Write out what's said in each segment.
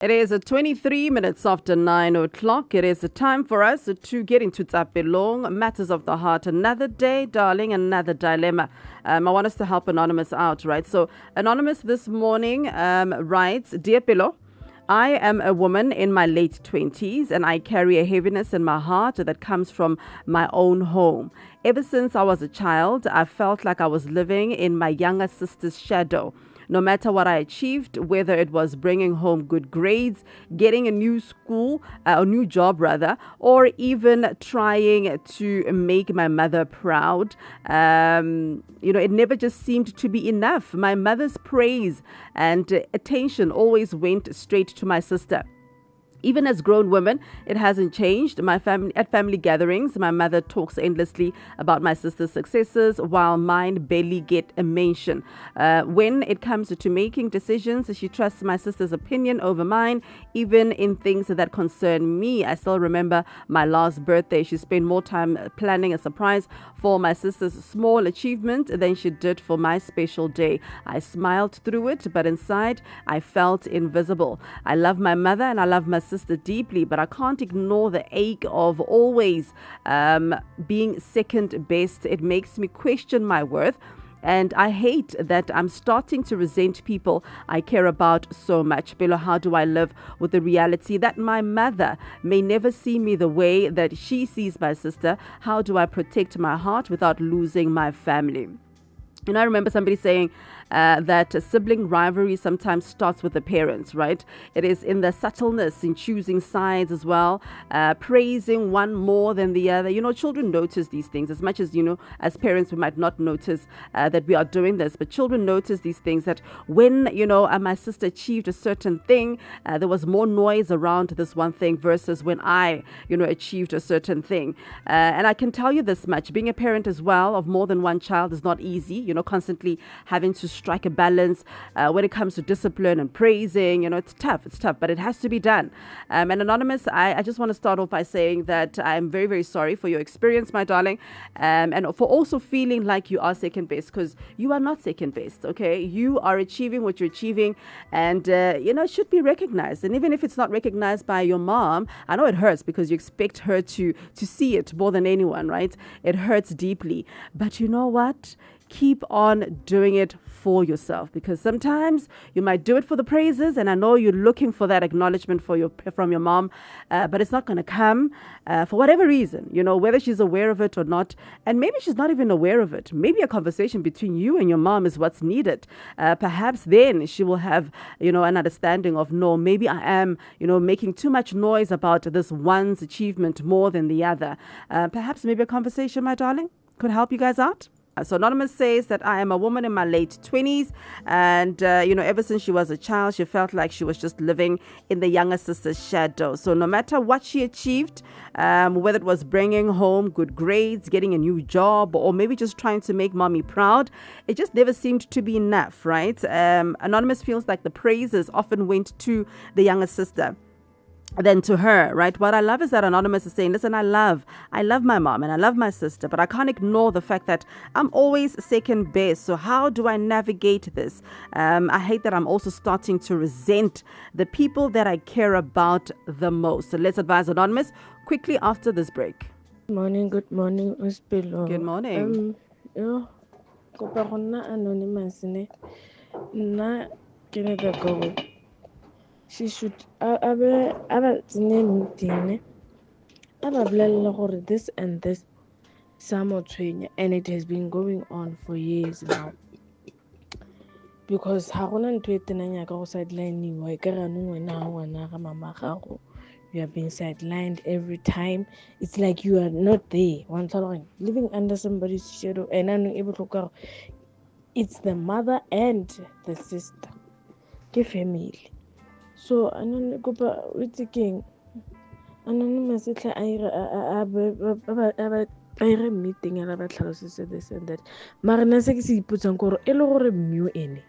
It is 23 minutes after 9 o'clock. It is a time for us to get into Pelong, matters of the heart. Another day, darling, another dilemma. I want us to help Anonymous out, right? So, Anonymous this morning writes, Dear Pelo, I am a woman in my late 20s and I carry a heaviness in my heart that comes from my own home. Ever since I was a child, I felt like I was living in my younger sister's shadow. No matter what I achieved, whether it was bringing home good grades, getting a new job rather, or even trying to make my mother proud, it never just seemed to be enough. My mother's praise and attention always went straight to my sister. Even as grown women, it hasn't changed. At family gatherings, my mother talks endlessly about my sister's successes, while mine barely get a mention. When it comes to making decisions, she trusts my sister's opinion over mine, even in things that concern me. I still remember my last birthday. She spent more time planning a surprise for my sister's small achievement than she did for my special day. I smiled through it, but inside, I felt invisible. I love my mother and I love my sister deeply, but I can't ignore the ache of always being second best. It makes me question my worth. And I hate that I'm starting to resent people I care about so much. Pelo, how do I live with the reality that my mother may never see me the way that she sees my sister? How do I protect my heart without losing my family? And I remember somebody saying that sibling rivalry sometimes starts with the parents, right? It is in the subtleness in choosing sides as well, praising one more than the other. Children notice these things as much as, as parents, we might not notice that we are doing this. But children notice these things that when, my sister achieved a certain thing, there was more noise around this one thing versus when I, achieved a certain thing. And I can tell you this much, being a parent as well of more than one child is not easy. Constantly having to strike a balance when it comes to discipline and praising. It's tough, but it has to be done. And Anonymous, I just want to start off by saying that I'm very, very sorry for your experience, my darling, and for also feeling like you are second best, because you are not second best, okay? You are achieving what you're achieving, and, it should be recognized. And even if it's not recognized by your mom, I know it hurts because you expect her to see it more than anyone, right? It hurts deeply. But you know what? Keep on doing it for yourself, because sometimes you might do it for the praises, and I know you're looking for that acknowledgement from your mom, but it's not going to come for whatever reason, whether she's aware of it or not. And maybe she's not even aware of it. Maybe a conversation between you and your mom is what's needed. Perhaps then she will have, an understanding of, no, maybe I am, making too much noise about this one's achievement more than the other. Perhaps maybe a conversation, my darling, could help you guys out. So Anonymous says that I am a woman in my late 20s, and ever since she was a child, she felt like she was just living in the younger sister's shadow. So no matter what she achieved, whether it was bringing home good grades, getting a new job, or maybe just trying to make mommy proud, it just never seemed to be enough, right? Anonymous feels like the praises often went to the younger sister than to her, right? What I love is that Anonymous is saying, listen, I love my mom and I love my sister, but I can't ignore the fact that I'm always second best. So how do I navigate this? I hate that I'm also starting to resent the people that I care about the most. So let's advise Anonymous quickly after this break. Good morning, Miss Pelo. Good morning. Kopa gonna Anonymous ne. Na kene the go. She should aba tsene meeting aba bolella gore this and this samo tshwenya, and it has been going on for years now, because ha gona ntwe tenang ya ka go sideline wa ka ga no wena ha wana ga mama gago. You are being sidelined every time. It's like you are not there. One time living under somebody's shadow, and I'm able to. It's the mother and the sister, ke family. So kopa o tsekeng Anonymous tla a ire meeting ya ba tlhalosetse this and that. Mara nna se ke se ipotsang gore e le gore mmu ene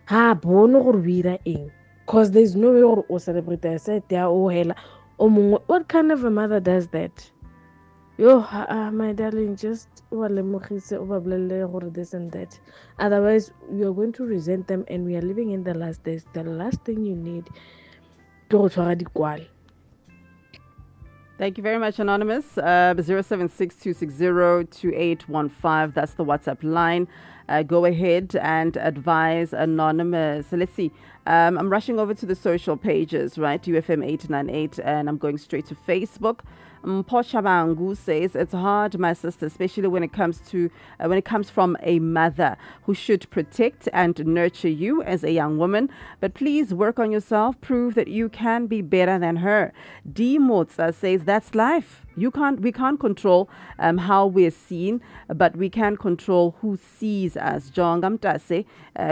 ha bone gore o ira eng, cause there's no way gore o celebrate a set ya o hela o mongwe. What kind of a mother does that? My darling, just lemogise o ba bolelle gore this and that. Otherwise, you're going to resent them, and we are living in the last days. The last thing you need ke go tshwara dikwale. Thank you very much, Anonymous. 0762602815. That's the WhatsApp line. Go ahead and advise Anonymous. So let's see. I'm rushing over to the social pages, right? UFM898, and I'm going straight to Facebook. Poshabangu says it's hard, my sister, especially when it comes from a mother who should protect and nurture you as a young woman. But please work on yourself. Prove that you can be better than her. D Motza says that's life. We can't control how we're seen, but we can control who sees us.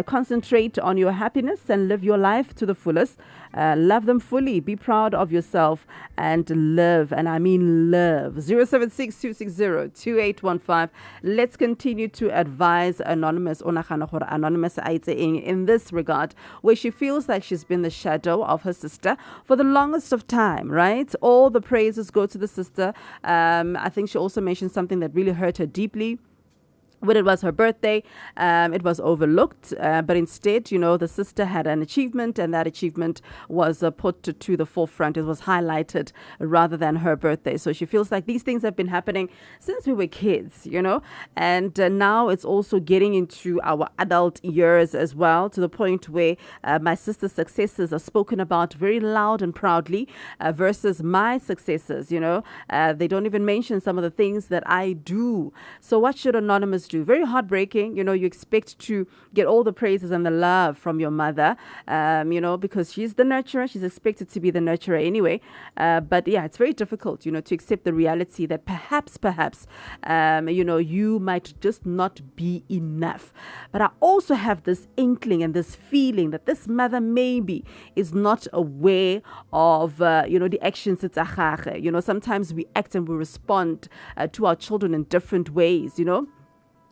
Concentrate on your happiness and live your life to the fullest. Love them fully. Be proud of yourself and live. And I mean live. 0762602815. Let's continue to advise Anonymous Anonymous in this regard, where she feels like she's been the shadow of her sister for the longest of time, right? All the praises go to the sister. I think she also mentioned something that really hurt her deeply. When it was her birthday, it was overlooked, but instead, the sister had an achievement, and that achievement was put to the forefront. It was highlighted rather than her birthday. So she feels like these things have been happening since we were kids, and now it's also getting into our adult years as well, to the point where my sister's successes are spoken about very loud and proudly versus my successes. They don't even mention some of the things that I do. So what should Anonymous do? Very heartbreaking. You expect to get all the praises and the love from your mother, because she's the nurturer. She's expected to be the nurturer anyway. But yeah, it's very difficult, to accept the reality that perhaps, you might just not be enough. But I also have this inkling and this feeling that this mother maybe is not aware of, the actions. It's sometimes we act and we respond to our children in different ways,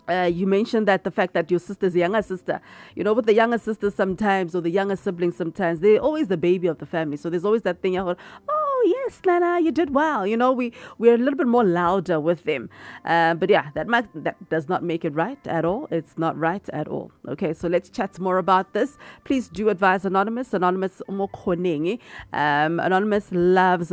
You mentioned that the fact that your sister's younger sister, with the younger sisters sometimes, or the younger siblings sometimes, they're always the baby of the family. So there's always that thing, oh, yes, Nana, you did well. We're a little bit more louder with them. But yeah, that does not make it right at all. It's not right at all. Okay, so let's chat more about this. Please do advise Anonymous. Anonymous Anonymous loves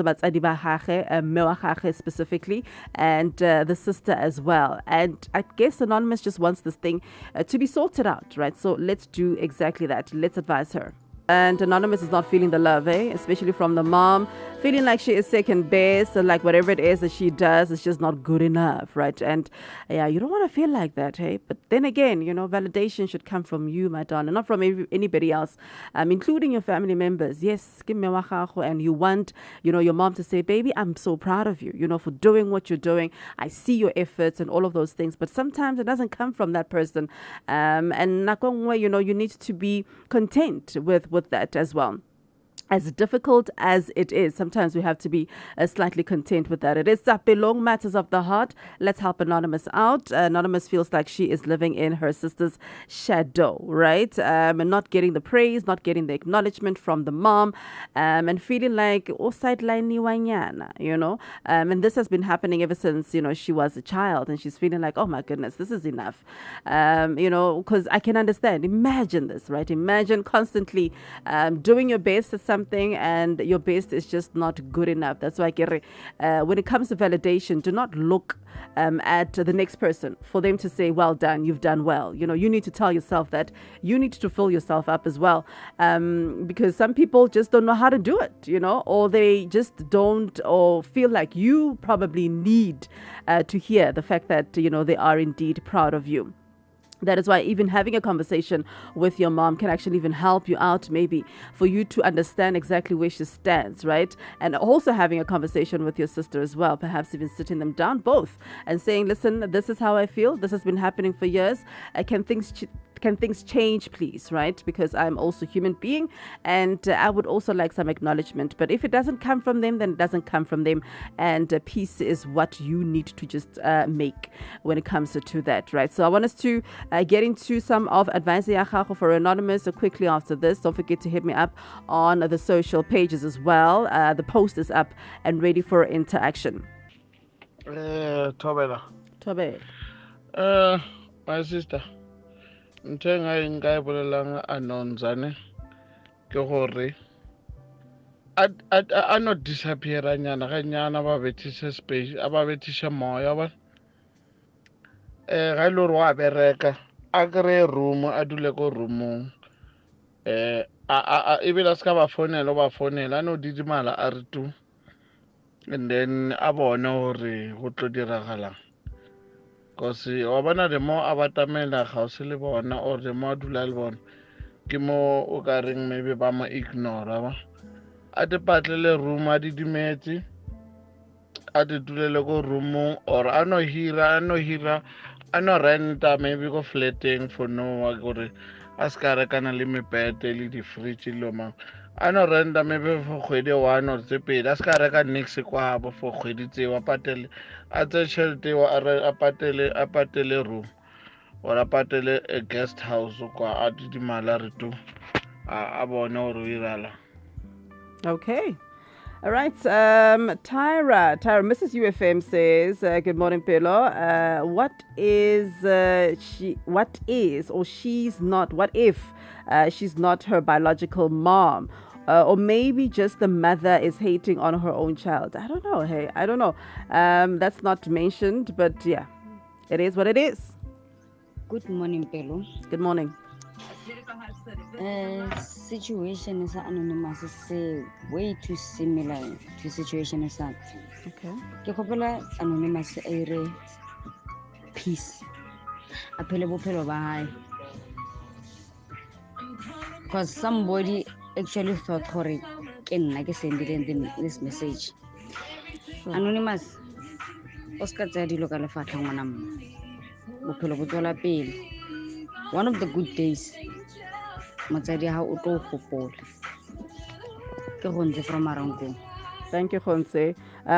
specifically, and the sister as well. And I guess Anonymous just wants this thing to be sorted out, right? So let's do exactly that. Let's advise her. And Anonymous is not feeling the love, especially from the mom, feeling like she is second best, and like whatever it is that she does is just not good enough, right? And yeah, you don't want to feel like that, hey? But then again, validation should come from you, my darling, not from anybody else, including your family members. Yes, and you want, your mom to say, baby, I'm so proud of you, for doing what you're doing. I see your efforts and all of those things. But sometimes it doesn't come from that person. And you need to be content with that as well. As difficult as it is, sometimes we have to be slightly content with that. It is Pelong, Matters of the Heart. Let's help Anonymous out. Anonymous feels like she is living in her sister's shadow, right? And not getting the praise, not getting the acknowledgement from the mom, and feeling like, and this has been happening ever since, she was a child, and she's feeling like, oh my goodness, this is enough. Because I can understand. Imagine this, right? Imagine constantly doing your best at something, and your best is just not good enough. That's why when it comes to validation, do not look at the next person for them to say, well done, you've done well. You need to tell yourself that you need to fill yourself up as well, because some people just don't know how to do it, or they just don't, or feel like you probably need to hear the fact that they are indeed proud of you. That is why even having a conversation with your mom can actually even help you out, maybe for you to understand exactly where she stands, right? And also having a conversation with your sister as well, perhaps even sitting them down both and saying, listen, this is how I feel. This has been happening for years. Can things change, please, right? Because I'm also a human being, and I would also like some acknowledgement. But if it doesn't come from them, then it doesn't come from them. And peace is what you need to just make when it comes to that, right? So I want us to get into some of advice for Anonymous quickly after this. Don't forget to hit me up on the social pages as well. The post is up and ready for interaction. Tobe. My sister, nka bolelang Anonzane ke gore a no disappeara nyana ga nyana ba betise space a ba betisha moya ba ga ile wa bereka a kre room a dule ko roomong e be la ska ba fonela no didimala a re tu and then a bona hore go tlo diragalang because wa bona the more a batamela ga o se le bona or the more a dula le bona ke mo o ka reng maybe ba mo ignore ba a te patlele room a didimetse a te dulele ko roomong or a no renta maybe go flateng for no wa gore a ska rekana le mepete le di-fridge le mang a no renta maybe for kgwedi one or tse pedi a ska reka nix kwabo for kgwedi tseo a patele a tse tšhelete eo a patele room or a patele a guest house kwa a didimala re tu a bone gore o irala. Okay. All right. Tyra, Mrs. UFM says, good morning, Pelo. What if she's not her biological mom? Or maybe just the mother is hating on her own child. I don't know. Hey, I don't know. That's not mentioned, but yeah, it is what it is. Good morning, Pelo. Good morning. Situation is anonymous is way too similar to situation is that. Okay. Ke khopela anonymous ere peace. A phelo ba hae. Because somebody actually thought hore ke nna ke sendile this message. Sure. Anonymous. Oscar tsa dilo ka lefatla ngwana mo. Bophelo bo tswela pele. One of the good days motsadi ha o tlo gopola ke go ntse from Marango. Thank you, Khonse.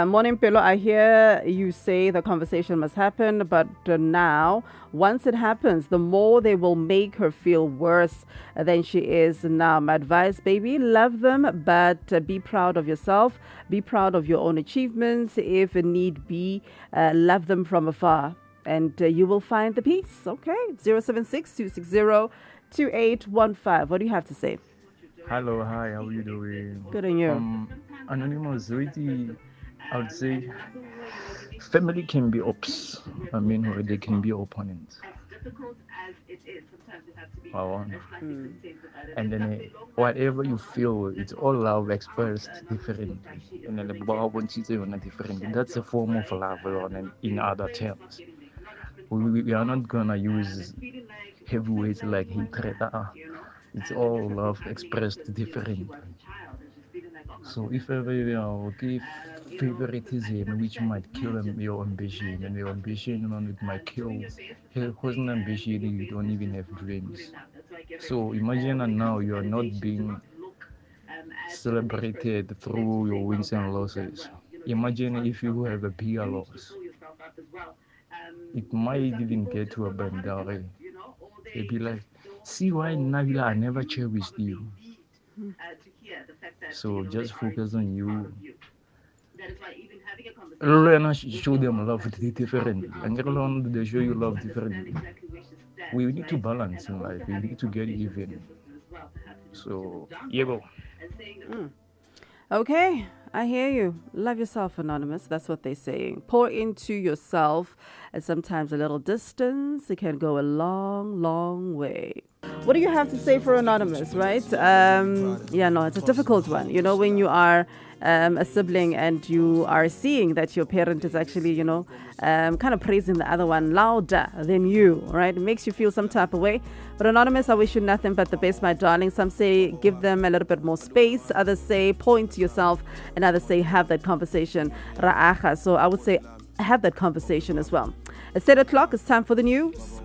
Morning, Pelo. I hear you say the conversation must happen, but now, once it happens, the more they will make her feel worse than she is now. My advice, baby, love them, but be proud of yourself. Be proud of your own achievements. If need be, love them from afar, and you will find the peace. Okay, 076-260-2815. What do you have to say? Hello, hi, how are you doing? Good on you. Anonymous, really, I would say family can be ops. I mean, or they can be opponents. And then whatever you feel, it's all love expressed differently. And then different. That's a form of love, in other terms. We are not gonna use heavy words like hatred. It's all love expressed differently. So if ever you give favoritism, which might kill your ambition, and your ambition it might kill who's an ambition, you don't even have dreams. So imagine that now you are not being celebrated through your wins and losses. Imagine if you have a bigger loss. It might even get to a boundary. They'd be like, see why Nabila I never cherished you. So just focus on you. Learn show them love differently. And they show you love differently. We need to balance in life. We need to get even. So yeah, go. Okay, I hear you. Love yourself, Anonymous. That's what they're saying. Pour into yourself, and sometimes a little distance, it can go a long, long way. What do you have to say for Anonymous, right? It's a difficult one. You know, when you are a sibling and you are seeing that your parent is actually, kind of praising the other one louder than you, right? It makes you feel some type of way. But Anonymous, I wish you nothing but the best, my darling. Some say give them a little bit more space. Others say point to yourself. And others say have that conversation. Ra'acha. So I would say have that conversation as well. It's 8 o'clock. It's time for the news.